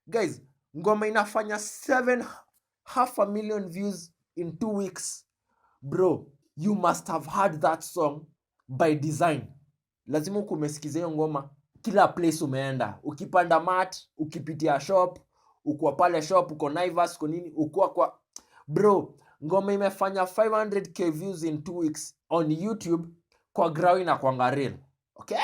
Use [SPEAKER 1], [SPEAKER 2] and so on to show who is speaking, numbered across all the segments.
[SPEAKER 1] Guys, ngoma inafanya 750,000 views in 2 weeks. Bro, you must have heard that song by design. Lazima ukumesikiza hiyo ngoma kila place umeenda. Ukipanda mat, ukipitia shop, uko pale shop, uko Naivas, uko nini, uko kwa bro, ngoma imefanya 500k views in 2 weeks on YouTube kwa Grawi na kwa Ngaril. Okay?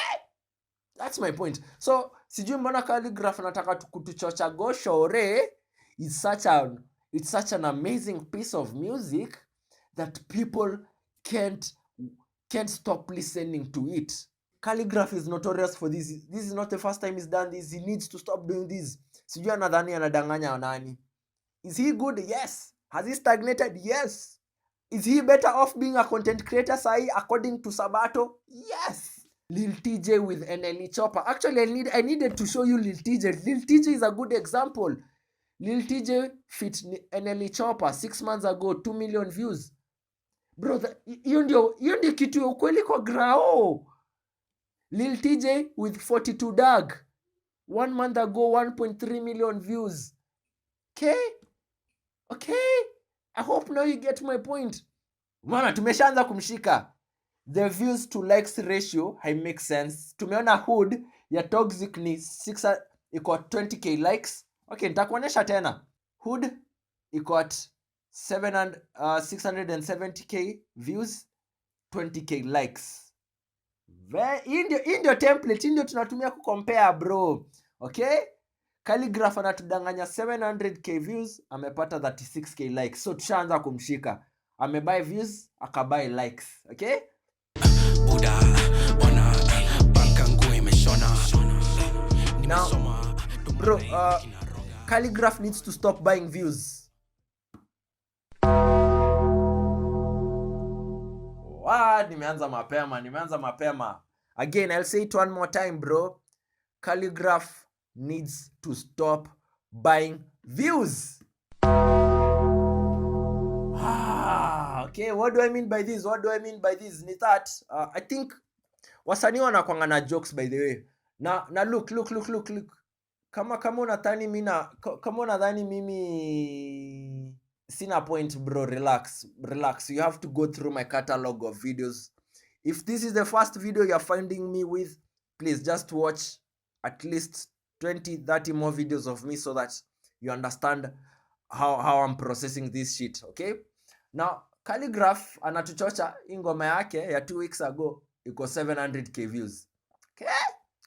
[SPEAKER 1] That's my point. So, sijui mbona Khaligraph nataka kutuchocha goshore. It's such an amazing piece of music that people can't stop listening to it. Khaligraph is notorious for this. This is not the first time he's done this. He needs to stop doing this. Sijui anadhani anadanganya nani. Is he good? Yes. Has he stagnated? Yes. Is he better off being a content creator, Sai, according to Sabato? Yes. Lil TJ with 𝐬𝐮𝐬𝐬𝐞𝐬. Actually, I needed to show you Lil TJ. Lil TJ is a good example. Lil TJ fit 𝐬𝐮𝐬𝐞𝐬 6 months ago, 2 million views. Bro, hiyo ndio kitu ya ukweli kwa grao. Lil TJ with 42 dag 1 month ago, 1.3 million views. Okay, I hope now you get my point. Mwana, tumeshaanza kumshika. The views to likes ratio make sense. Tumeona hood ya toxic ni 6 iko 20k likes. Okay, nitakuonyesha tena. Hood iko at 670k views, 20k likes. Hii ndio template, hii ndio tunatumia kucompare bro. Okay? Khaligraph anatudanganya 700k views, amepata 36k likes. So tushaanza kumshika. Amebuy views, akabuy likes. Okay? Now, bro, Khaligraph needs to stop buying views. Nimeanza mapema. Again, I'll say it one more time, bro. Khaligraph needs to stop buying views. Okay, what do I mean by this? Ni that I think wasanii wanakuanga na jokes, by the way. Na look. Kama unadhani mimi sina point, bro, relax. You have to go through my catalog of videos. If this is the first video you're finding me with, please just watch at least 20-30 more videos of me so that you understand how I'm processing this shit. Okay? Now, Khaligraph anatuchocha ingoma yake ya 2 weeks ago iko 700k views.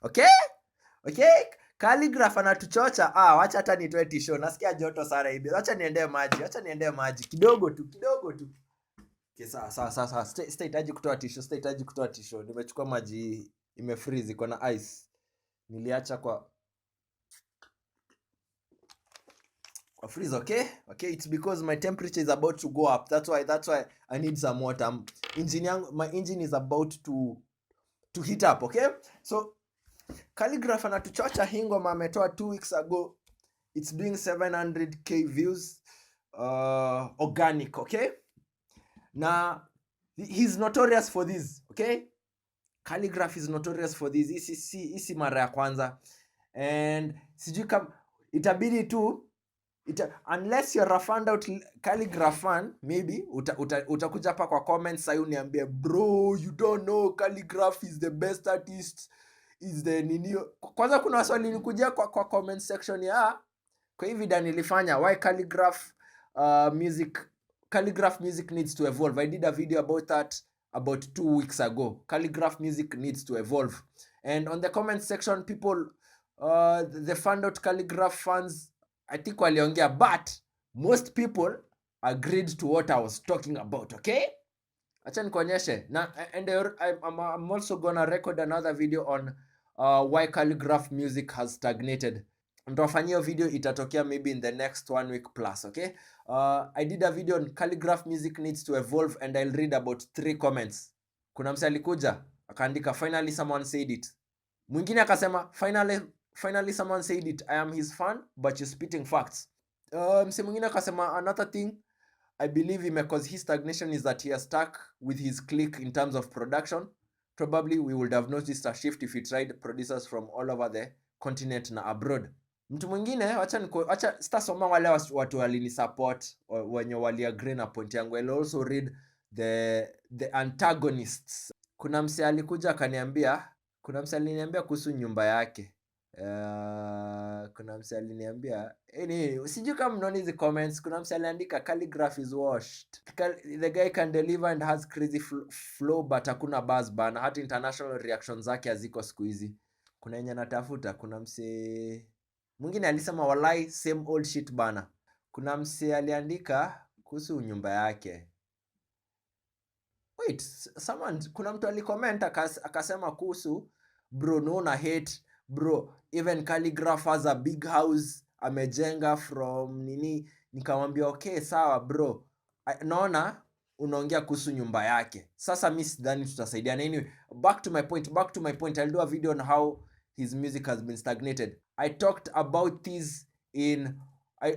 [SPEAKER 1] Okay? Khaligraph anatuchocha. Wacha hata nitoe tisho. Nasikia joto sana hivi. Wacha niendee maji. Kidogo tu. Okay, sawa. Sitahitaji kutoa tisho. Nimechukua maji imefreeze, iko na ice. Niliacha kwa freeze. Okay, it's because my temperature is about to go up. That's why I need some water. My engine is about to heat up. Okay, so Khaligraph anatuchocha ngoma ametoa 2 weeks ago. It's doing 700k views organic. Okay, now he's notorious for this. Okay, Khaligraph is notorious for this. Isi mara ya kwanza, and sijui kama itabidi tu unless you're a fan out Khaligraph fan, maybe utakuja hapa kwa comments sasa uniambie, bro, you don't know Khaligraph is the best artist, is the nini. Kwanza kuna swali nilikujia kwa comment section ya kwa hii video nilifanya why Khaligraph music needs to evolve. I did a video about that about 2 weeks ago. Khaligraph music needs to evolve, and on the comment section people the fan out Khaligraph fans, I think waliongea, but most people agreed to what I was talking about. Okay, acha nikuonyeshe na, and I'm also gonna record another video on why Khaligraph music has stagnated. Nitafanyia video itatokea maybe in the next 1 week plus. Okay, I did a video on Khaligraph music needs to evolve, and I'll read about 3 comments. Kuna mse alikuja akaandika finally someone said it. Mwingine akasema finally someone said it, I am his fan but you're spitting facts. Mse mwingine akasema another thing I believe him because his stagnation is that he has stuck with his clique in terms of production. Probably we would have noticed a shift if he tried producers from all over the continent na abroad. Mtu mwingine, acha sitasoma wale watu walini support wenye wali agree na point yangu. I'll also read the antagonists. Kuna msee alikuja akaniambia, kuhusu nyumba yake. Kuna msee aliniambia, sijui kama mnaona hizi comments. Kuna msee aliandika Khaligraph is washed. The guy can deliver and has crazy flow but hakuna buzz bana. Hata international reactions zake haziko siku hizi. Kuna yenye natafuta, kuna msee mwingine alisema walai same old shit bana. Kuna msee aliandika kuhusu nyumba yake. Wait, kuna mtu alicomment akasema kuhusu bro, no na hate bro, even Khaligraph has a big house amejenga from nini. Nikamwambia okay sawa bro, naona unaongea kuhusu nyumba yake. Sasa mimi sidhani tutasaidiana. Anyway, back to my point. I'll do a video on how his music has been stagnated. I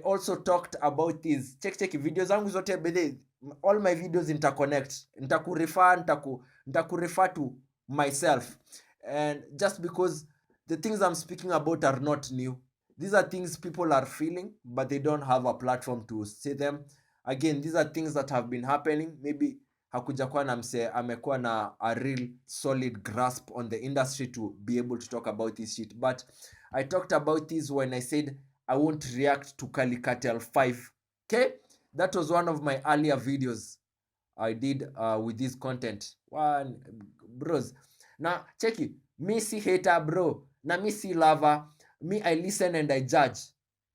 [SPEAKER 1] also talked about this. Check video zangu zote bede. All my videos interconnect. Nitakurefer to myself. And just because the things I'm speaking about are not new. These are things people are feeling, but they don't have a platform to say them. Again, these are things that have been happening. Maybe hakujakuwa na mse amekuwa na a real solid grasp on the industry to be able to talk about this shit. But I talked about this when I said I won't react to 𝐭𝐿 5. Okay? That was one of my earlier videos I did with this content. Bros. Now, check it. Me si hater, bro. Na me si lover. Me, I listen and I judge.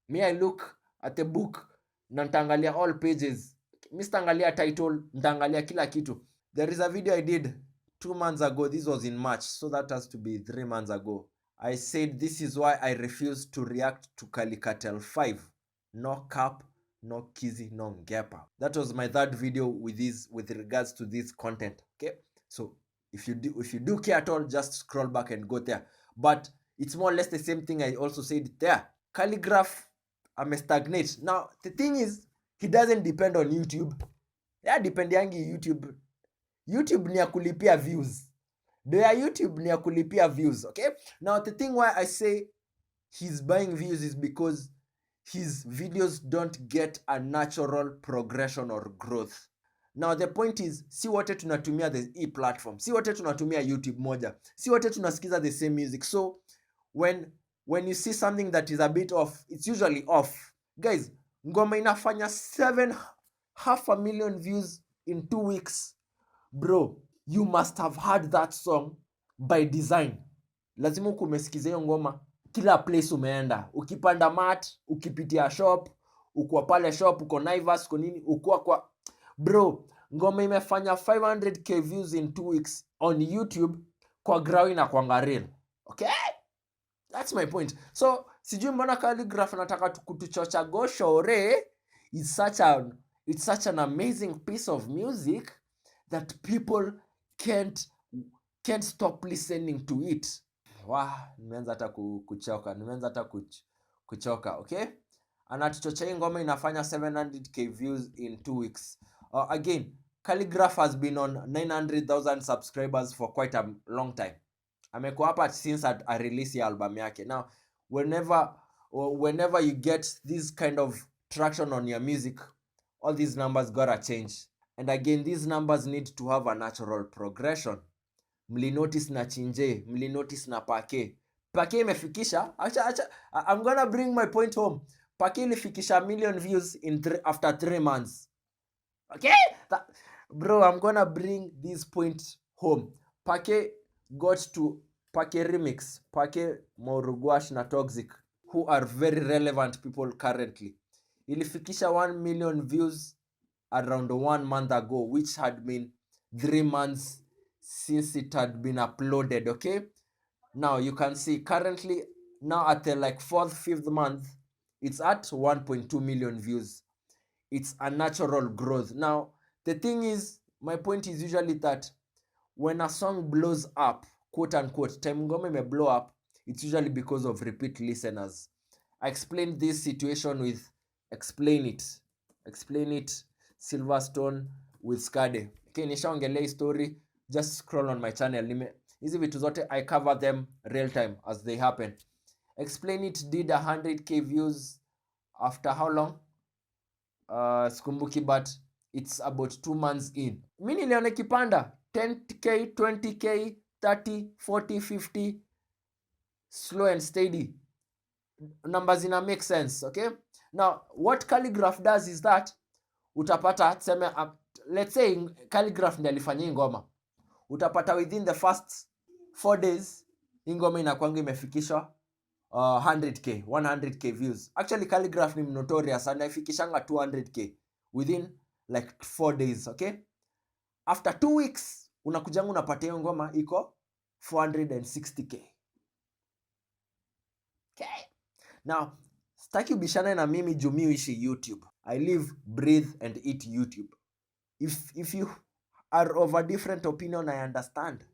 [SPEAKER 1] Me, I look at the book na nitaangalia all pages. Mi sitaangalia title, nitaangalia kila kitu. There is a video I did 2 months ago. This was in March, so that has to be 3 months ago. I said this is why I refuse to react to 𝐭𝐿 5. No cap, no 𝐭𝐿𝐮𝐬𝐬𝐞𝐬 𝐈. That was my third video with regards to this content. Okay, so if you do care at all, just scroll back and go there. But it's more or less the same thing I also said there. Khaligraph stagnate. Now the thing is, he doesn't depend on YouTube. Dependiangi YouTube. YouTube ni ya kulipia views. YouTube ni ya kulipia views. Okay, now the thing why I say he's buying views is because his videos don't get a natural progression or growth. Now the point is, si wote tunatumia the platform, si wote tunatumia YouTube moja, si wote tunasikiza the same music. So when you see something that is a bit off, it's usually off. Guys, ngoma inafanya 750,000 views in 2 weeks. Bro, you must have heard that song by design. Lazima ukumesikiza hiyo ngoma kila place umeenda. Ukipanda mat, ukipitia shop, uko pale shop, uko Naivas, uko nini, uko kwa bro, ngoma imefanya 500k views in 2 weeks on YouTube kwa ground na kwa real. Okay? That's my point. So, sijui mbona Khaligraph nataka kutuchocha go shore. It's such an amazing piece of music that people can't stop listening to it. Nimeanza hata kuchoka. Okay? Anatuchocha hii ngoma inafanya 700k views in 2 weeks. Again, Khaligraph has been on 900,000 subscribers for quite a long time. Amekuwa hapa since a release ya album yake. Now, whenever you get this kind of traction on your music, all these numbers gotta change. And again, these numbers need to have a natural progression. Mlinotice na 𝐭𝐮𝐬𝐬𝐞𝐬 mlinotice na 𝐵𝐵𝐵𝐵 imefikisha. I'm gonna bring my point home. 𝐵𝐵𝐵𝐵 ilifikisha 1 million views after 3 months. Okay? Bro, I'm gonna bring this point home. 𝐵𝐵𝐵 got to 𝐵𝐵𝐵 Remix, 𝐵𝐵𝐵 Morugwash na Toxic, who are very relevant people currently. Ilifikisha 1 million views around 1 month ago, which had been 3 months since it had been uploaded. Okay, now you can see currently now at the 4th, 5th month, it's at 1.2 million views. It's a natural growth. Now the thing is, my point is usually that when a song blows up, quote unquote, time ngoma may blow up, it's usually because of repeat listeners. I explained this situation with Explain It Silverstone with Skade. Okay, nishaongelea story, just scroll on my channel. Hizi vitu zote I cover them real time as they happen. Explain It did 100k views after how long? Sikumbuki, but it's about 2 months in. Mi niliona ikipanda 10k, 20k, 30, 40, 50, slow and steady. Numbers ina make sense, okay? Now, what Khaligraph does is that utapata tuseme, let's say Khaligraph ndiye alifanya hii ngoma. Utapata within the first 4 days hii ngoma inakuanga imefikishwa 100k, 100k views. Actually Khaligraph ni notorious, anaifikishanga 200k within like 4 days, okay? After 2 weeks unakujanga unapata hiyo ngoma iko 460k. Okay. Now, sitaki ubishane na mimi juu mi uishi YouTube. I live, breathe and eat YouTube. If you are of a different opinion, I understand.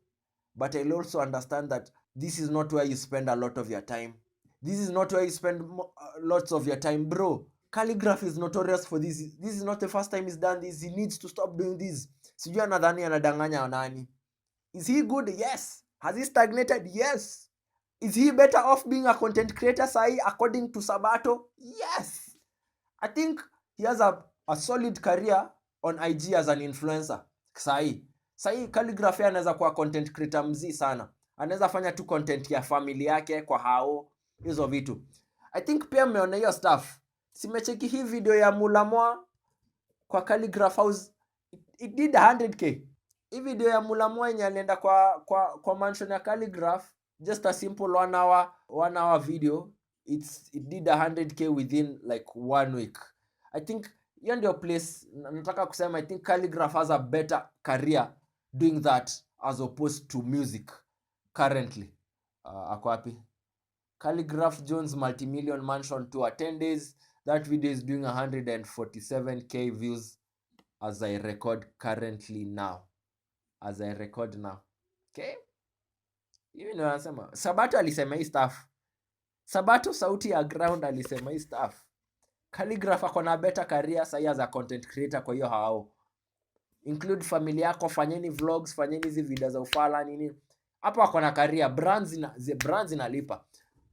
[SPEAKER 1] But I'll also understand that this is not where you spend a lot of your time. This is not where you spend lots of your time, bro. Khaligraph is notorious for this. This is not the first time he's done this. He needs to stop doing this. Sijui anadhani anadanganya nani. Is he good? Yes. Has he stagnated? Yes. Is he better off being a content creator sahi according to Sabato? Yes. I think he has a solid career on IG as an influencer. Sahi Khaligraph anaweza kuwa content creator mzii sana. Anaweza fanya tu content ya family yake kwa hao hizo vitu. I think pia mmeona hiyo stuff. Simecheki hii video ya Mulamwa kwa Khaligraph House. It did 100k. Hii video ya Mulamwa yenye alienda kwa mansion ya Khaligraph, just a simple 1 hour video, it did 100k within like 1 week. I think hiyo ndio place nataka kusema. I think Khaligraph has a better career doing that as opposed to music currently. Ako wapi? Khaligraph Jones multi-million mansion tour 10 days. That video is doing 147k views as I record currently now. As I record now. Okay? Hivi ndio nasema. Sabato alisema hii stuff. Sabato sauti ya ground alisema hii stuff. Khaligraph ako na better career sasa as a content creator, kwa hiyo hao. Include familia yako, fanyeni vlogs, fanyeni hizi video za ufala nini. Hapo ako na career, brands inalipa.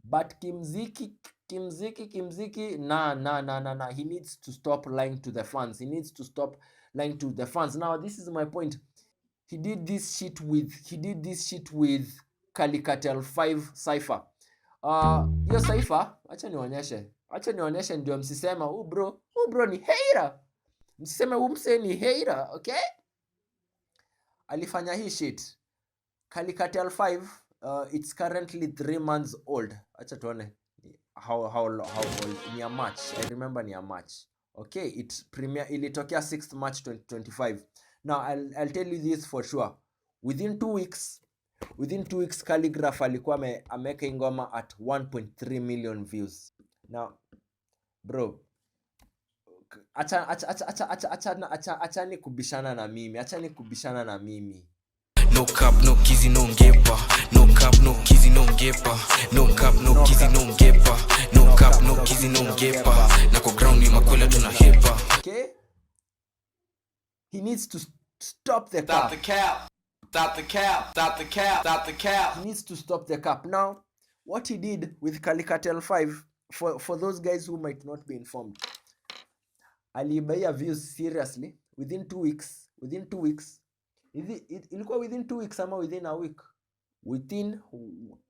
[SPEAKER 1] But kimziki na he needs to stop lying to the fans. He needs to stop lying to the fans. Now this is my point. He did this shit with Khaligraph 5 cipher. Hiyo cipher, acha nionyeshe ndio msisema bro ni hater. Msiseme mse ni hater, okay? Alifanya hii shit. Khaligraph 5, it's currently 3 months old. Acha tuone how old. Ni a March. I remember ni a March. Okay, it premiere ilitokea 6th March 2025. Now I'll tell you this for sure. Within 2 weeks Khaligraph alikuwa ameka ngoma at 1.3 million views. Now bro, achani kubishana na mimi.
[SPEAKER 2] No cap, no 𝐭𝐿𝐬𝐬𝐸𝐵. No cap, no 𝐭𝐿𝐬𝐬𝐸𝐵. No cap, no 𝐭𝐿𝐬𝐬𝐸𝐵. No cap, no 𝐭𝐿𝐬𝐬𝐸𝐵. Nako ground ni makwela tunahepa.
[SPEAKER 1] Okay? He needs to stop the cap.
[SPEAKER 2] Stop the cap.
[SPEAKER 1] He needs to stop the cap. Now, what he did with Khaligraph 5, for those guys who might not be informed, aliibia views seriously within 2 weeks. Ilikuwa within 2 weeks ama within a week? Within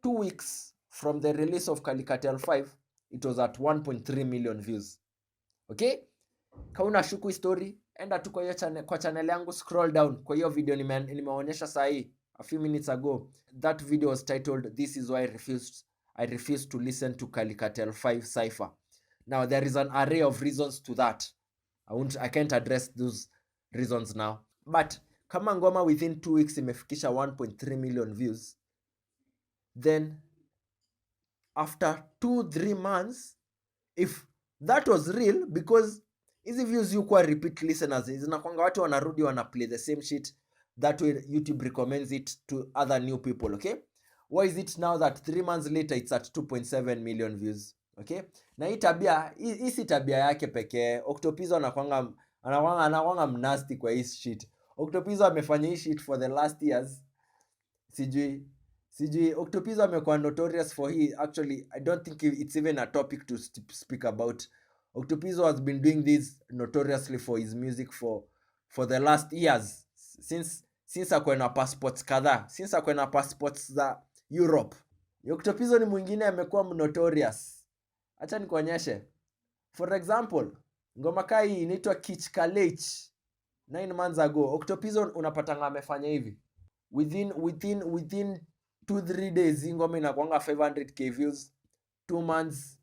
[SPEAKER 1] 2 weeks from the release of Khaligraph 5, it was at 1.3 million views. Okay? Kama unashuku story, enda tu kwa channel yangu, scroll down kwa hiyo video nimeonyesha sahi a few minutes ago. That video was titled "This is why I refused to listen to Khaligraph 5 cipher." Now there is an array of reasons to that. I can't address those reasons now. But kama ngoma within 2 weeks imefikisha 1.3 million views, then after 2-3 months, if that was real, because hizi views yuko repeat listeners, zinakwanga watu wanarudi play the same shit, that way YouTube recommends it to other new people, okay? Why is it now that 3 months later it's at 2.7 million views? Okay? Na hii si tabia yake pekee. Octopizzo anakwanga mnasty kwa hii shit. Octopizzo amefanya hii shit for the last years. Sijui Sijui Octopizzo amekuwa notorious for actually I don't think it's even a topic to speak about. Octopizzo has been doing this notoriously for his music for the last years, since akwe na passports kadhaa, since akwe na passports za Europe. Octopizzo ni mwingine amekuwa notorious. Acha nikuonyeshe. For example, ngoma kai inaitwa 𝐭𝐻𝐿𝐬𝐲𝐸𝐻 9 months ago. Octopizzo unapatanga amefanya hivi. Within 2-3 days ngoma inakuanga 500k views. 2 months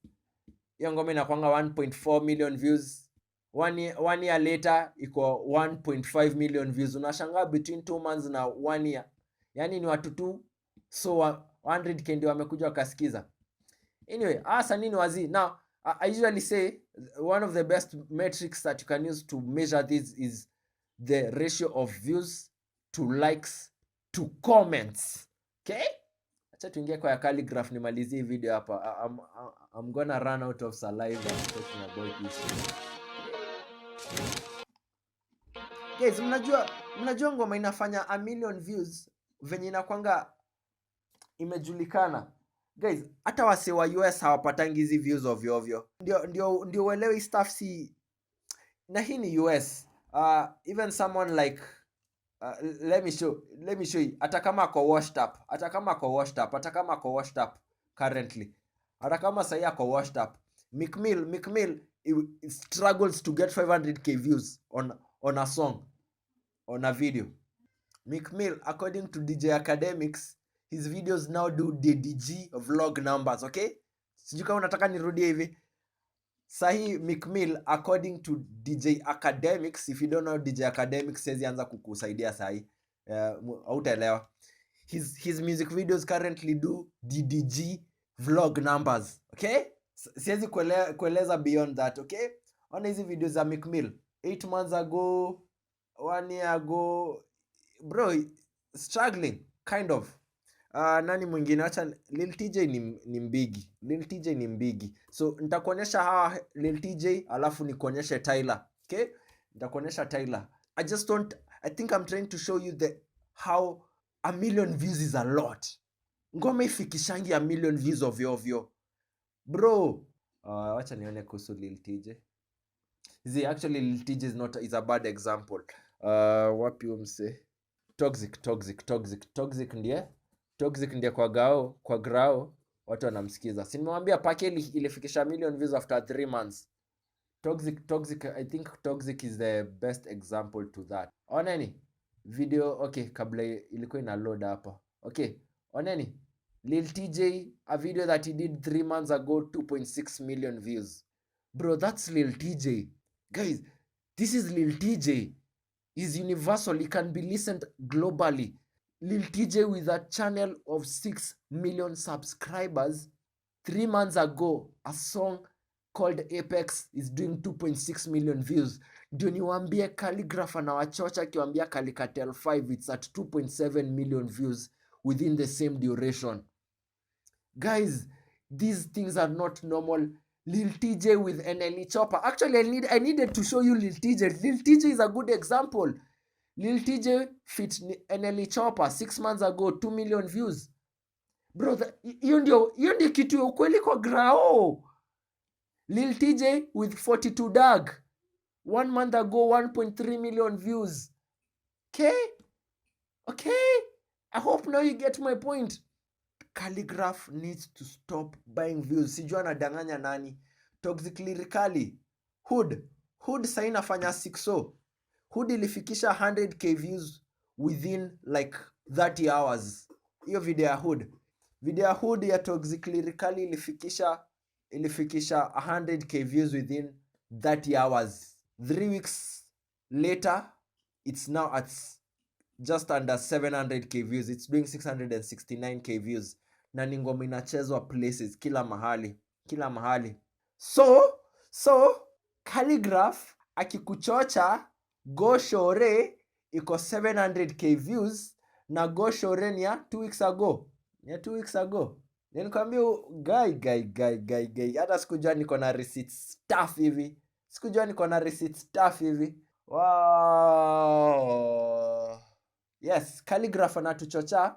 [SPEAKER 1] hiyo ngoma inakuanga 1.4 million views. One year later iko 1.5 million views. Unashangaa between 2 months na 1 year. Yani ni watu tu so 100k ndio wamekuja wakasikiza. Anyway, nini wazi. Now, I usually say one of the best metrics that you can use to measure this is the ratio of views to likes to comments. Okay? Acha tuingie kwa Khaligraph nimalizie video hapa. I'm gonna run out of saliva talking about this. Guys, mnajua ngoma inafanya 1 million views venye inakwanga imejulikana. Guys, hata wase wa US hawapatangi hizi views ovyo ovyo. Ndio uelewe stuff si na hii ni US. Even someone like let me show you. Hata kama ako washed up, hata kama ako washed up currently. Hata kama sasa ako washed up. Meek struggles to get 500k views on a song, on a video. Meek Mill, according to DJ Academics, his videos now do DDG vlog numbers, okay? Sijui kama unataka nirudie hivi. Sahi Meek Mill, according to DJ Academics, if you don't know DJ Academics, says anza kukusaidia sahi. Hautaelewa. His music videos currently do DDG vlog numbers, okay? Siwezi kueleza beyond that, okay? Ona hizi videos za Meek Mill 8 months ago, 1 year ago, bro, struggling kind of. Nani mwingine? Acha Lil TJ ni mbigi. Lil TJ ni mbigi. So nitakuonyesha hawa Lil TJ alafu nikuonyeshe Tyler. Okay? Nitakuonyesha Tyler. I think I'm trying to show you how 1 million views is a lot. Ngoma ifikishangi 1 million views ovyo. Bro, acha nione kuhusu Lil TJ. Actually Lil TJ is a bad example. Wapi umse? Toxic ndiye kwa grao watu wanamsikiza. Si nimewambia pake ilifikisha million views after 3 months. Toxic, I think Toxic is the best example to that. Oneni video, okay, kabla ilikuwa ina load hapa. Okay, oneni Lil TJ, a video that he did 3 months ago, 2.6 million views. Bro, that's Lil TJ. Guys, this is Lil TJ. He's universal. He can be listened globally. Lil TJ with a channel of 6 million subscribers 3 months ago, a song called Apex is doing 2.6 million views. Ndio niwaambie Khaligraph anawachocha akiwaambia Khaligraph 5 it's at 2.7 million views within the same duration. Guys, these things are not normal. Lil TJ with 𝐁𝐮𝐬𝐬𝐞𝐬. Actually, I needed to show you Lil TJ. Lil TJ is a good example. Lil TJ fit 𝐁𝐮𝐬𝐬𝐞𝐬 6 months ago, 2 million views. Bro, hiyo ndio kitu ya ukweli kwa grao. Lil TJ with 42 Dag 1 month ago, 1.3 million views. Okay. I hope now you get my point. Khaligraph needs to stop buying views. Sijua anadanganya nani. Toxic Lyrically. Hood sasa inafanya 6-0. Hood ilifikisha 100k views within like 30 hours. Hiyo video ya Hood. Video ya Hood ya Toxic Lyrically ilifikisha 100k views within 30 hours. 3 weeks later, it's now at just under 700k views. It's doing 669k views. Na ni ngoma inachezwa places kila mahali. So Khaligraph akikuchocha 𝐭𝐮𝐬𝐬𝐸 iko 700k views na 𝐭𝐮𝐬𝐬𝐸 ni ya 2 weeks ago. Nilikwambia guy. Hata sikujua niko na receipts stuff hivi. Wow. Yes, Khaligraph anatuchocha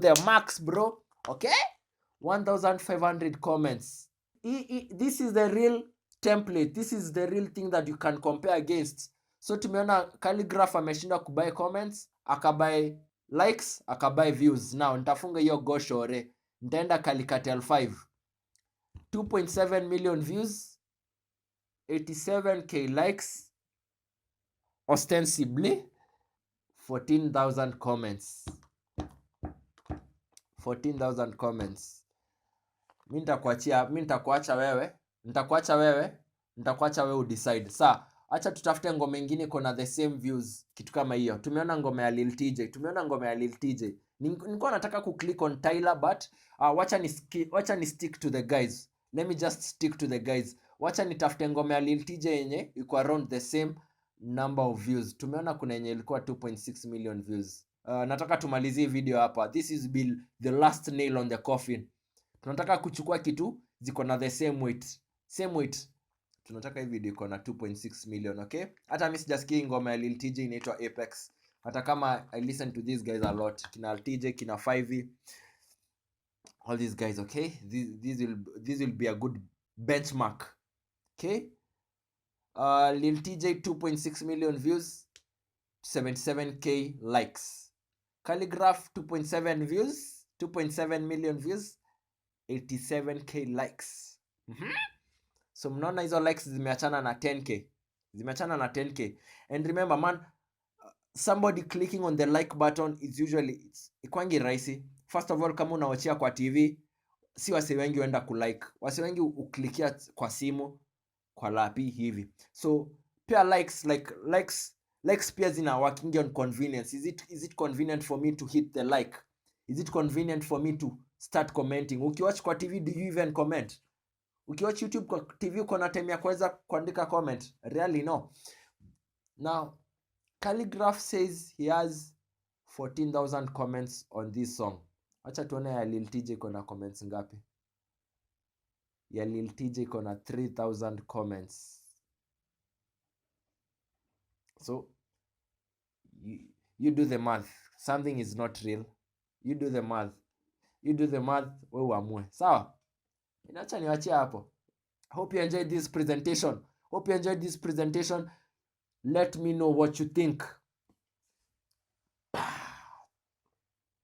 [SPEAKER 1] the max, bro. Okay, 1500 comments. This is the real template. This is the real thing that you can compare against. So tumeona Khaligraph ameshinda kubuy comments, akabuy likes, akabuy views. Now nitafunga hiyo goshore, nitaenda Khaligraph 5, 2.7 million views, 87k likes, ostensibly 14,000 comments. 14,000 comments. Mi nitakuacha wewe udecide. Sa acha tutafute ngoma nyingine iko the same views, kitu kama hiyo. Tumeona ngoma ya 𝐿�TJ. Nilikuwa nataka click on Tyler, but wacha ni stick to the guys. Let me just stick to the guys. Wacha nitafute ngoma ya 𝐿�TJ yenye iko around the same number of views. Tumeona kuna yenye ilikuwa 2.6 million views. Nataka tumalizie video hapa. This is Bill, the last nail on the coffin. Tunataka kuchukua kitu ziko na the same weight. Tunataka hii video iko na 2.6 million, okay? Hata mimi sijasikia ngoma ya 𝐿�TJ inaitwa Apex. Hata kama I listen to these guys a lot. Kina 𝐿�TJ, kina 5, all these guys, okay? This will be a good benchmark. Okay? 𝐿�TJ 2.6 million views, 77k likes. Khaligraph 2.7 million views, 87k likes. So mnaona hizo likes zimeachana na 10k. And remember man, somebody clicking on the like button is usually ikwangi rahisi. First of all, kama unawachia kwa TV, si wase wengi wenda kulike. Wase wengi uklikia kwa simu, kwa lapi hivi. So pia likes pia zina working on convenience. Is it convenient for me to hit the like? Is it convenient for me to start commenting? Ukiwatch kwa TV, do you even comment? Ukiwatch YouTube kwa TV, uko na time ya kuweza kuandika comment? Really no. Now Khaligraph says he has 14,000 comments on this song. Acha tuone ya Lil TJ iko na comments ngapi. Ya Lil TJ iko na 3,000 comments. So you do the math. Something is not real. You do the math. Wewe uamue. Sawa? Inacha niwachie hapo. Hope you enjoyed this presentation. Let me know what you think.